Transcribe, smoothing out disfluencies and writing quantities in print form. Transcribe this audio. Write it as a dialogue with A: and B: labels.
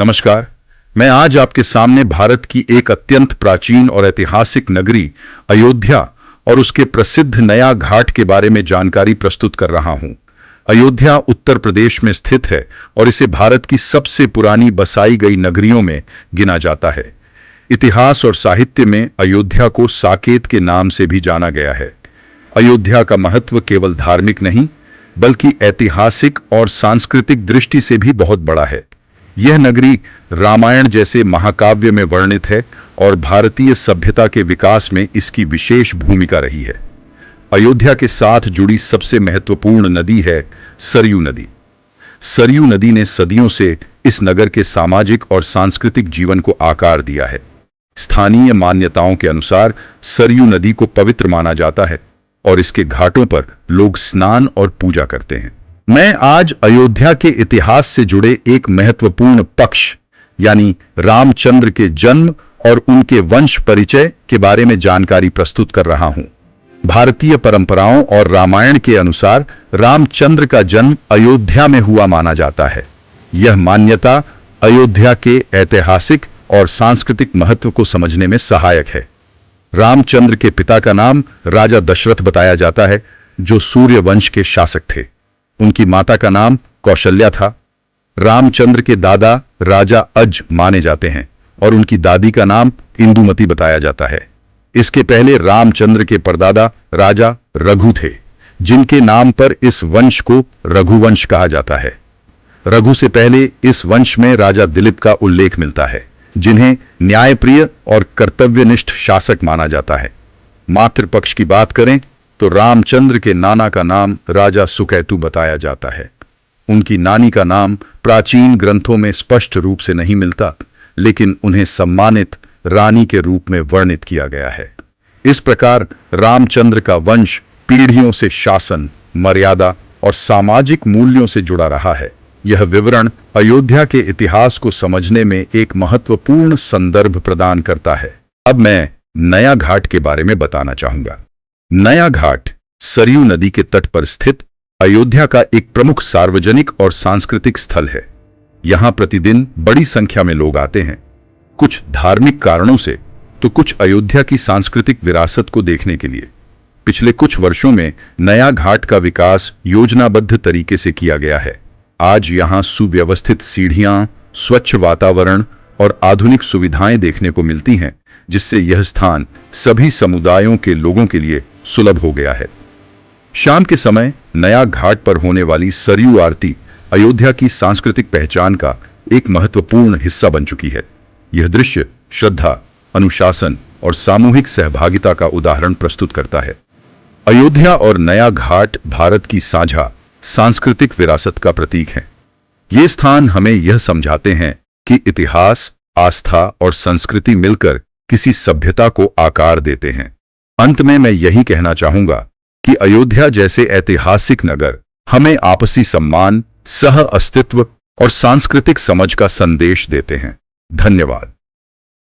A: नमस्कार। मैं आज आपके सामने भारत की एक अत्यंत प्राचीन और ऐतिहासिक नगरी अयोध्या और उसके प्रसिद्ध नया घाट के बारे में जानकारी प्रस्तुत कर रहा हूं। अयोध्या उत्तर प्रदेश में स्थित है और इसे भारत की सबसे पुरानी बसाई गई नगरियों में गिना जाता है। इतिहास और साहित्य में अयोध्या को साकेत के नाम से भी जाना गया है। अयोध्या का महत्व केवल धार्मिक नहीं बल्कि ऐतिहासिक और सांस्कृतिक दृष्टि से भी बहुत बड़ा है। यह नगरी रामायण जैसे महाकाव्य में वर्णित है और भारतीय सभ्यता के विकास में इसकी विशेष भूमिका रही है। अयोध्या के साथ जुड़ी सबसे महत्वपूर्ण नदी है सरयू नदी। सरयू नदी ने सदियों से इस नगर के सामाजिक और सांस्कृतिक जीवन को आकार दिया है। स्थानीय मान्यताओं के अनुसार सरयू नदी को पवित्र माना जाता है और इसके घाटों पर लोग स्नान और पूजा करते हैं। मैं आज अयोध्या के इतिहास से जुड़े एक महत्वपूर्ण पक्ष यानी रामचंद्र के जन्म और उनके वंश परिचय के बारे में जानकारी प्रस्तुत कर रहा हूं। भारतीय परंपराओं और रामायण के अनुसार रामचंद्र का जन्म अयोध्या में हुआ माना जाता है। यह मान्यता अयोध्या के ऐतिहासिक और सांस्कृतिक महत्व को समझने में सहायक है। रामचंद्र के पिता का नाम राजा दशरथ बताया जाता है, जो सूर्य वंश के शासक थे। उनकी माता का नाम कौशल्या था। रामचंद्र के दादा राजा अज माने जाते हैं और उनकी दादी का नाम इंदुमती बताया जाता है। इसके पहले रामचंद्र के परदादा राजा रघु थे, जिनके नाम पर इस वंश को रघुवंश कहा जाता है। रघु से पहले इस वंश में राजा दिलीप का उल्लेख मिलता है, जिन्हें न्यायप्रिय और कर्तव्यनिष्ठ शासक माना जाता है। मातृपक्ष की बात करें तो रामचंद्र के नाना का नाम राजा सुकेतु बताया जाता है। उनकी नानी का नाम प्राचीन ग्रंथों में स्पष्ट रूप से नहीं मिलता, लेकिन उन्हें सम्मानित रानी के रूप में वर्णित किया गया है। इस प्रकार रामचंद्र का वंश पीढ़ियों से शासन, मर्यादा और सामाजिक मूल्यों से जुड़ा रहा है। यह विवरण अयोध्या के इतिहास को समझने में एक महत्वपूर्ण संदर्भ प्रदान करता है। अब मैं नया घाट के बारे में बताना चाहूंगा। नया घाट सरयू नदी के तट पर स्थित अयोध्या का एक प्रमुख सार्वजनिक और सांस्कृतिक स्थल है। यहां प्रतिदिन बड़ी संख्या में लोग आते हैं, कुछ धार्मिक कारणों से तो कुछ अयोध्या की सांस्कृतिक विरासत को देखने के लिए। पिछले कुछ वर्षों में नया घाट का विकास योजनाबद्ध तरीके से किया गया है। आज यहां सुव्यवस्थित सीढ़ियां, स्वच्छ वातावरण और आधुनिक सुविधाएं देखने को मिलती हैं, जिससे यह स्थान सभी समुदायों के लोगों के लिए सुलभ हो गया है। शाम के समय नया घाट पर होने वाली सरयू आरती अयोध्या की सांस्कृतिक पहचान का एक महत्वपूर्ण हिस्सा बन चुकी है। यह दृश्य श्रद्धा, अनुशासन और सामूहिक सहभागिता का उदाहरण प्रस्तुत करता है। अयोध्या और नया घाट भारत की साझा सांस्कृतिक विरासत का प्रतीक है। ये स्थान हमें यह समझाते हैं कि इतिहास, आस्था और संस्कृति मिलकर किसी सभ्यता को आकार देते हैं। अंत में मैं यही कहना चाहूंगा कि अयोध्या जैसे ऐतिहासिक नगर हमें आपसी सम्मान, सह अस्तित्व और सांस्कृतिक समझ का संदेश देते हैं। धन्यवाद।